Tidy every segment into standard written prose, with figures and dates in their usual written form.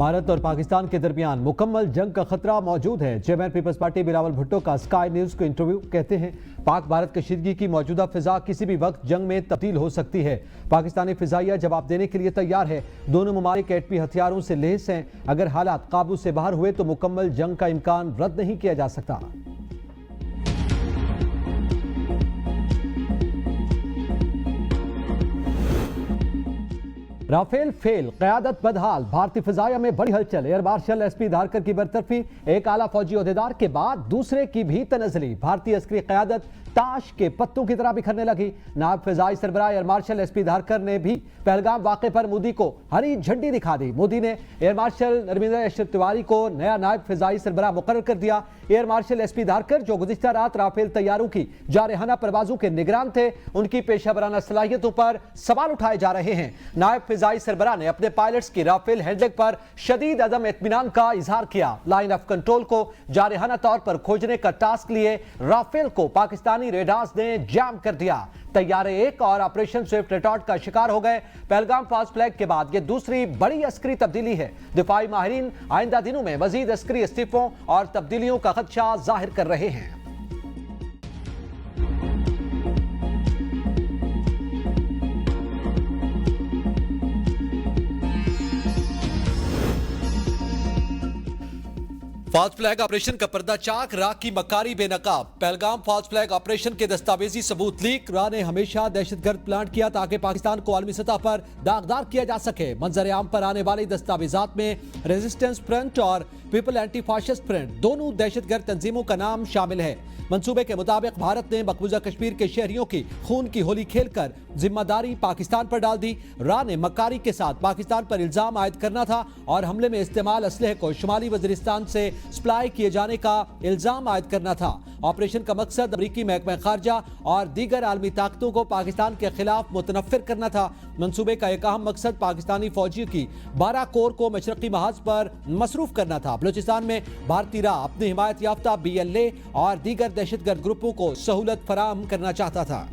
भारत और पाकिस्तान के दरमियान मुकम्मल जंग का खतरा मौजूद है। Chairman people's party Bilawal Bhutto का स्काई न्यूज को इंटरव्यू। कहते हैं पाक भारत कशीदगी की मौजूदा फिजा किसी भी वक्त जंग में तब्दील हो सकती है। पाकिस्तानी फिजाइया जवाब देने के लिए तैयार है। दोनों ममालिक एटमी हथियारों से लैस हैं। अगर हालात काबू से बाहर हुए तो मुकम्मल जंग का इम्कान रद्द नहीं किया जा सकता। राफेल फेल, क़यादत बदहाल, भारतीय फिजाया में बड़ी हलचल। एयर मार्शल एसपी धारकर की बरतरफी, एक आला फौजी ओहदेदार के बाद दूसरे की भी तनज़ली। भारतीय अस्करी क़यादत ताश के पत्तों की तरह बिखरने लगी। नायब फिजाई सरबराह एयर मार्शल एसपी धारकर ने भी पहलगाम वाक़े पर मोदी को हरी झंडी दिखा दी। मोदी ने एयर मार्शल नरमिंदर अशरफ तिवारी को नया नायब फिजाई सरबराह मुकर्रर कर दिया। एयर मार्शल एसपी धारकर, जो गुज़िश्ता रात राफेल तैयारों की जारहाना परवाजों के निगरान थे, उनकी पेशा वराना सलाहियतों पर सवाल उठाए जा रहे हैं। नायब फिजाई सरबराह ने अपने पायलट्स की राफेल हैंडलिंग पर शदीद अदम इत्मीनान का इजहार किया। लाइन ऑफ कंट्रोल को जारहाना तौर पर खोजने का टास्क लिए राफेल को पाकिस्तानी रेडार्स ने जैम कर दिया। तैयारे एक और ऑपरेशन स्विफ्ट रिटॉर्ट का शिकार हो गए। पहलगाम फॉल्स फ्लैग के बाद यह दूसरी बड़ी अस्करी तब्दीली है। दिफाई माहिरीन आइंदा दिनों में मजीद अस्करी इस्तीफों और तब्दीलियों का खदशा जाहिर कर रहे हैं। फॉल्स फ्लैग ऑपरेशन का पर्दा चाक, राह की मकारी बेनकाब। पहलगाम फॉल्स फ्लैग ऑपरेशन के दस्तावेजी सबूत लीक। राह ने हमेशा दहशतगर्द प्लान किया ताकि पाकिस्तान को आलमी सतह पर दागदार किया जा सके। मंजर आम पर आने वाली दस्तावेजात में रेजिस्टेंस फ्रंट और पीपल एंटी फाशिस्ट फ्रंट दोनों दहशतगर्द तंजीमों का नाम शामिल है। मंसूबे के मुताबिक भारत ने मकबूजा कश्मीर के शहरियों की खून की होली खेलकर जिम्मेदारी पाकिस्तान पर डाल दी। राह ने मक्कारी के साथ पाकिस्तान पर इल्जाम आयद करना था और हमले में इस्तेमाल असलहे को शुमाली वजीरिस्तान से सप्लाई किए जाने का इल्जाम आयद करना था। ऑपरेशन का मकसद अमरीकी महकमा खारजा और दीगर आलमी ताकतों को पाकिस्तान के खिलाफ मुतनफिर करना था। मंसूबे का एक अहम मकसद पाकिस्तानी फौजियों की 12 कोर को मशरकी महाज पर मसरूफ करना था। बलूचिस्तान में भारतीय राह अपनी हिमायत याफ्ता BLA और दीगर दहशतगर्द ग्रुपों को सहूलत फराहम करना चाहता था।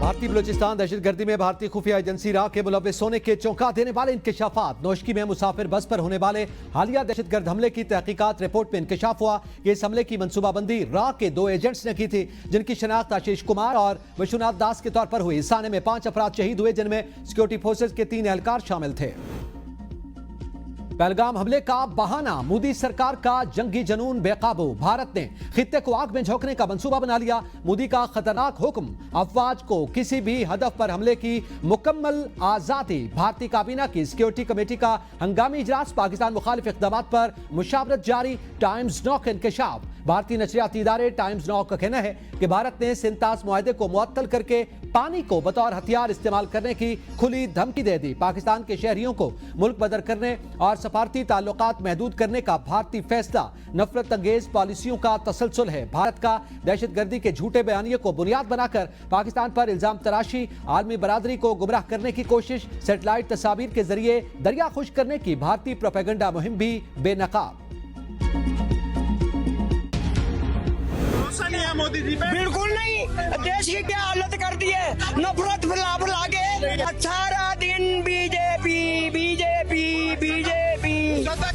भारतीय बलूचिस्तान दहशतगर्दी में भारतीय खुफिया एजेंसी राह के मुलव्विस होने के चौंका देने वाले इंकशाफात। नौशकी में मुसाफिर बस पर होने वाले हालिया दहशतगर्द हमले की तहकीकात रिपोर्ट में इंकशाफ हुआ कि इस हमले की मंसूबाबंदी राह के 2 एजेंट्स ने की थी, जिनकी शनाख्त आशीष कुमार और विश्वनाथ दास के तौर पर हुई। इस हाने में 5 अफराद शहीद हुए, जिनमें सिक्योरिटी फोर्सेज के 3 एहलकार शामिल थे। पहलगाम हमले का बहाना, मोदी सरकार का जंगी जनून बेकाबू। भारत ने खित्ते को आग में झोंकने का मंसूबा बना लिया। मोदी का खतरनाक हुक्म, अफवाज को किसी भी हदफ पर हमले की मुकम्मल आजादी। भारतीय काबीना की सिक्योरिटी कमेटी का हंगामी इजलास, पाकिस्तान मुखालिफ इक़दामात पर मुशावरत जारी। टाइम्स नौ का इंकशाफ, भारतीय नशरियाती इदारे टाइम्स नौ का कहना है कि भारत ने सिंतास मुआहदे को मुअत्तल करके पानी को बतौर हथियार इस्तेमाल करने की खुली धमकी दे दी। पाकिस्तान के शहरियों को मुल्क बदर करने और सफारती ताल्लुकात महदूद करने का भारतीय फैसला नफरत अंगेज पॉलिसियों का तसलसल है। भारत का दहशतगर्दी के झूठे बयानिए को बुनियाद बनाकर पाकिस्तान पर इल्जाम तराशी, आलमी बरादरी को गुमराह करने की कोशिश, सैटेलाइट तस्वीर के जरिए दरिया खुश करने की भारतीय प्रोपेगेंडा मुहिम भी बेनकाब। मोदी जी पे बिल्कुल नहीं, देश की क्या हालत कर दी है, नफरत फैला फैला के। 18 दिन बीजेपी बीजेपी बीजेपी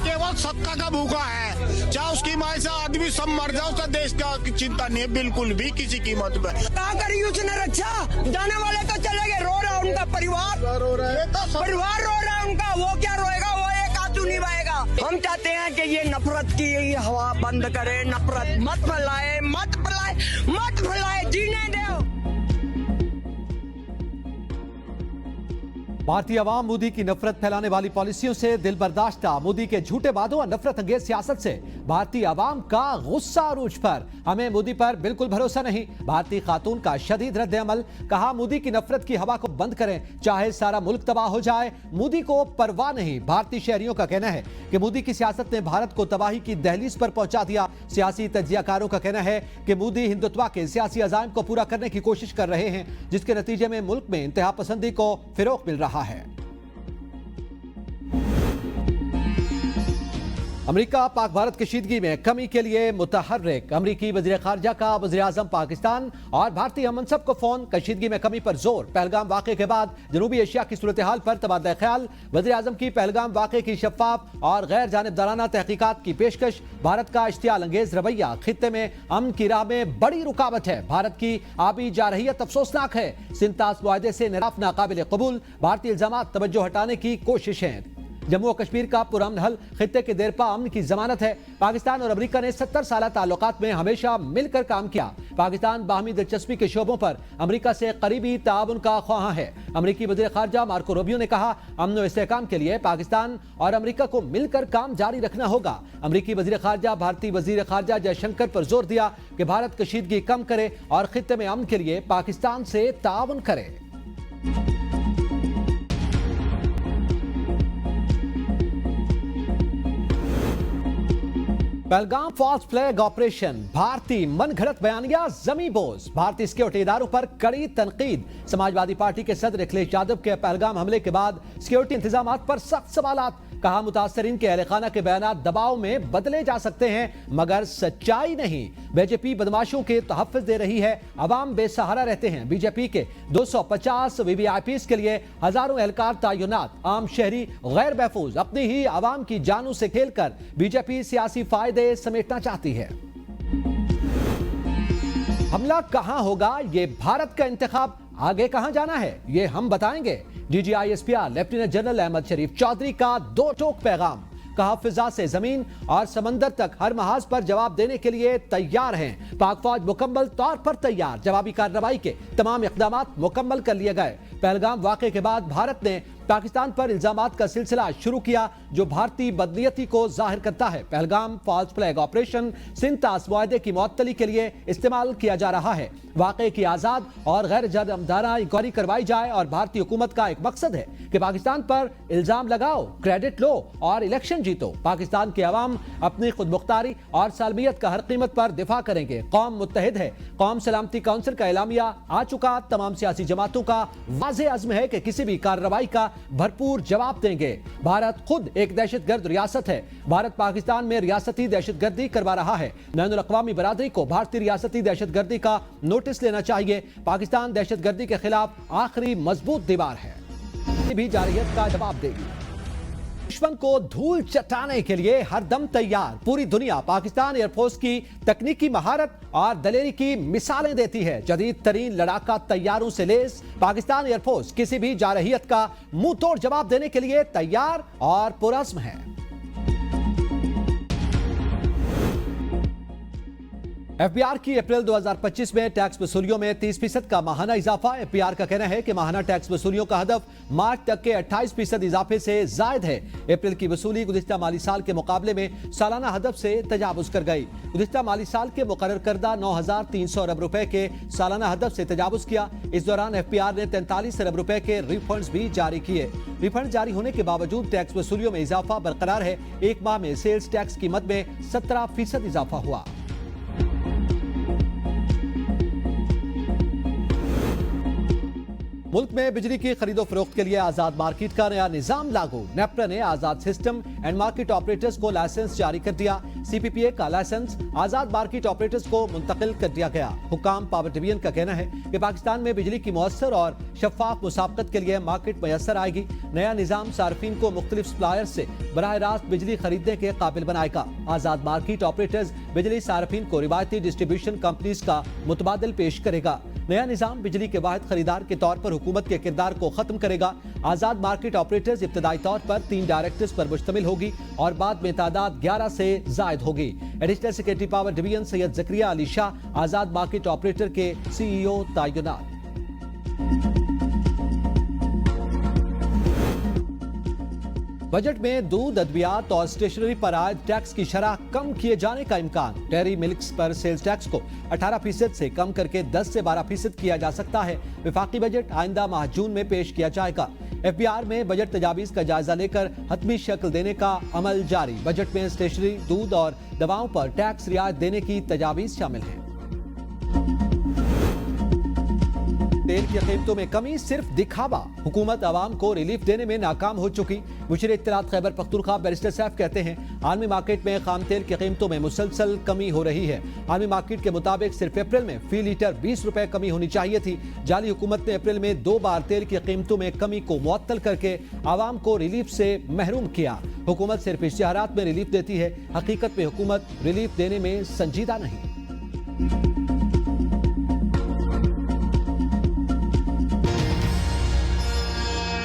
केवल सत्ता का भूखा है, चाहे उसकी माँ से आदमी सब मर जाओ, उसका देश का चिंता नहीं है बिल्कुल भी किसी कीमत पे। कहाँ करी उसने रक्षा, जाने वाले तो चले गए, रो रहा उनका परिवार, परिवार रो रहा है उनका, वो क्या रोएगा, वो एक आंसू निभाएगा। हम चाहते हैं कि ये नफरत की हवा बंद करे, नफरत मत फैलाए, मत फैलाए, मत फैलाए, जीने दो। भारतीय अवाम मोदी की नफरत फैलाने वाली पॉलिसियों से दिल बर्दाश्ता। मोदी के झूठे वादों और नफरत अंगेज सियासत से भारतीय अवाम का गुस्सा अरूज पर। हमें मोदी पर बिल्कुल भरोसा नहीं। भारतीय खातून का शदीद रद्द अमल। कहा, मोदी की नफरत की हवा को बंद करें, चाहे सारा मुल्क तबाह हो जाए, मोदी को परवाह नहीं। भारतीय शहरियों का कहना है कि मोदी की सियासत ने भारत को तबाही की दहलीज पर पहुंचा दिया। सियासी तज्जियाकारों का कहना है कि मोदी हिंदुत्व के सियासी अज़ाइम को पूरा करने की कोशिश कर रहे हैं, जिसके नतीजे में मुल्क में इंतहा पसंदी को फिरोग मिल रहा है। अमेरिका पाक भारत कशीदगी में कमी के लिए मुतहर्रिक। अमेरिकी वज़ीर ख़ारजा का वज़ीर आज़म पाकिस्तान और भारतीय हममनसब को फोन। कशीदगी में कमी पर जोर। पहलगाम वाक़े के बाद जनूबी एशिया की सूरत हाल पर तबादला ख्याल। वज़ीर आज़म की पहलगाम वाक़े की शफ़ाफ और गैर जानिबदाराना तहकीकात की पेशकश। भारत का इश्तियाल अंगेज रवैया खित्ते में अमन की राह में बड़ी रुकावट है। भारत की आबी जारहियत अफसोसनाक है। सिंतास मुआहदे से निराफ नाकाबिल कबूल। भारतीय इल्जामात तवज्जो हटाने की कोशिशें। जम्मू और कश्मीर का पुरअमन हल खित्ते के देरपा अमन की जमानत है। पाकिस्तान और अमेरिका ने 70 साल ताल्लुकात में हमेशा मिलकर काम किया। पाकिस्तान बाहमी दिलचस्पी के शोबों पर अमेरिका से करीबी ताउन का ख्वाहां है। अमेरिकी वज़ीर ख़ारजा मार्को रूबियो ने कहा, अमन और इस्तेहकाम के लिए पाकिस्तान और अमेरिका को मिलकर काम जारी रखना होगा। अमेरिकी वज़ीर ख़ारजा भारतीय वज़ीर ख़ारजा जयशंकर पर जोर दिया कि भारत कशीदगी कम करे और खित्ते में अमन के लिए पाकिस्तान से ताउन करे। Pahalgam false flag operation. भारतीय मनगढ़ंत बयानिया जमी बोझ। भारतीय सिक्योरिटी इदारों पर कड़ी तनकीद। समाजवादी पार्टी के सदर अखिलेश यादव के पहलगाम हमले के बाद सिक्योरिटी इंतजाम पर सख्त सवालात। कहा, मुतासरीन के अहल खाना के बयान दबाव में बदले जा सकते हैं मगर सच्चाई नहीं। बीजेपी बदमाशों के तहफ़्फ़ुज़ दे रही है, अवाम बेसहारा रहते हैं। बीजेपी के 250 वीवीआईपीज़ के लिए हजारों एहलकार तैनात। आम शहरी गैर महफूज। अपनी ही अवाम की जानों से खेलकर बीजेपी सियासी फायदे समेटना चाहती है। हमला कहां होगा, ये भारत का इंतखाब। आगे कहां जाना है, ये हम बताएंगे। DGISPR लेफ्टिनेंट जनरल अहमद शरीफ चौधरी का दो टोक पैगाम। कहा, फिजा से जमीन और समंदर तक हर महाज पर जवाब देने के लिए तैयार हैं। पाक फौज मुकम्मल तौर पर तैयार। जवाबी कार्रवाई के तमाम इक़दामात मुकम्मल कर लिए गए। पहलगाम वाक़े के बाद भारत ने पाकिस्तान पर इल्जामात का सिलसिला शुरू किया, जो भारतीय बदनीयती को जाहिर करता है। पहलगाम फॉल्स फ्लैग ऑपरेशन सिंतास मुआहदे की मुअत्तली के लिए इस्तेमाल किया जा रहा है। वाक़े की आज़ाद और गैर जानिबदाराना इंक्वायरी करवाई जाए और भारतीय हुकूमत का एक मकसद है कि पाकिस्तान पर इल्जाम लगाओ, क्रेडिट लो और इलेक्शन जीतो। पाकिस्तान के अवाम अपनी खुदमुख्तारी और सालमियत का हर कीमत पर दिफा करेंगे। कौम मुत्तहिद है। कौम सलामती काउंसिल का एलामिया आ चुका। तमाम सियासी जमातों का वाज़ेह अज़्म है कि किसी भी कार्रवाई का भरपूर जवाब देंगे। भारत खुद एक दहशतगर्द रियासत है। भारत पाकिस्तान में रियासती दहशतगर्दी करवा रहा है। बैनुल अक़वामी बरादरी को भारतीय रियासती दहशतगर्दी का नोटिस लेना चाहिए। पाकिस्तान दहशतगर्दी के खिलाफ आखिरी मजबूत दीवार है, भी जारहियत का जवाब देगी। दुश्मन को धूल चटाने के लिए हर दम तैयार। पूरी दुनिया पाकिस्तान एयरफोर्स की तकनीकी महारत और दलेरी की मिसालें देती है। जदीद तरीन लड़ाका तैयारों से लेस पाकिस्तान एयरफोर्स किसी भी जारहियत का मुंह तोड़ जवाब देने के लिए तैयार और पुरअज़्म है। एफबीआर की अप्रैल 2025 में टैक्स वसूलियों में 30% का माहाना इजाफा। एफबीआर का कहना है कि माहाना टैक्स वसूलियों का हदफ मार्च तक के 28% इजाफे से जायद है। अप्रैल की वसूली गुज़िश्ता माली साल के मुकाबले में सालाना हदफ से तजावुज़ कर गई। गुज़िश्ता माली साल के मुकर्रर करदा 9,300 अरब रुपए के सालाना हदफ से तजावुज़ किया। इस दौरान एफबीआर ने 43 अरब रुपए के रिफंड्स भी जारी किए। रिफंड जारी होने के बावजूद टैक्स वसूलियों में इजाफा बरकरार है। एक माह में सेल्स टैक्स कीमत में 17% इजाफा हुआ। मुल्क में बिजली की खरीदो फरोख्त के लिए आजाद मार्केट का नया निजाम लागू। नेपरा ने आजाद सिस्टम एंड मार्केट ऑपरेटर्स को लाइसेंस जारी कर दिया। CPPA का लाइसेंस आजाद मार्केट ऑपरेटर्स को मुंतकिल कर दिया गया। हुकाम पावर डिवीजन का कहना है कि पाकिस्तान में बिजली की मुअस्सर और शफाफ मुसाबकत के लिए मार्केट मैसर आएगी। नया निजाम सार्फिन को मुख्तलिफ सप्लायर से बराह रास्त बिजली खरीदने के काबिल बनाएगा। आजाद मार्केट ऑपरेटर्स बिजली सार्फिन को रिवायती डिस्ट्रीब्यूशन कंपनीज का मुतबादिल पेश करेगा। नया निजाम बिजली के वाहिद खरीदार के तौर पर हुकूमत के किरदार को खत्म करेगा। आजाद मार्केट ऑपरेटर्स इब्तदाई तौर पर 3 डायरेक्टर्स पर मुश्तमिल होगी और बाद में तादाद 11 से जायद होगी। Additional secretary power division Syed Zakaria Ali Shah आजाद मार्केट ऑपरेटर के CEO तैनात। बजट में दूध, अद्वियात और स्टेशनरी पर आयद टैक्स की शरह कम किए जाने का इम्कान। डेयरी मिल्क्स पर सेल्स टैक्स को 18% से कम करके 10 से 12% किया जा सकता है। विफाकी बजट आइंदा माह जून में पेश किया जाएगा। FBR में बजट तजावीज का जायजा लेकर हतमी शक्ल देने का अमल जारी। बजट में स्टेशनरी, दूध और दवाओं पर टैक्स रियायत देने की तजावीज शामिल है। तेल की कीमतों में कमी सिर्फ दिखावा, हुकूमत आवाम को रिलीफ देने में नाकाम हो चुकी। मुशीर इत्तलात खैबर पख्तूनख्वा बैरिस्टर सैफ कहते हैं, आलमी मार्केट में खाम तेल की कीमतों में मुसलसल कमी हो रही है। आलमी मार्केट के मुताबिक सिर्फ अप्रैल में फी लीटर 20 रुपए कमी होनी चाहिए थी। जाली हुकूमत ने अप्रैल में 2 बार तेल की कीमतों में कमी को मुअत्तल करके आवाम को रिलीफ से महरूम किया। हुकूमत सिर्फ इश्तिहारात में रिलीफ देती है, हकीकत में हुकूमत रिलीफ देने में संजीदा नहीं।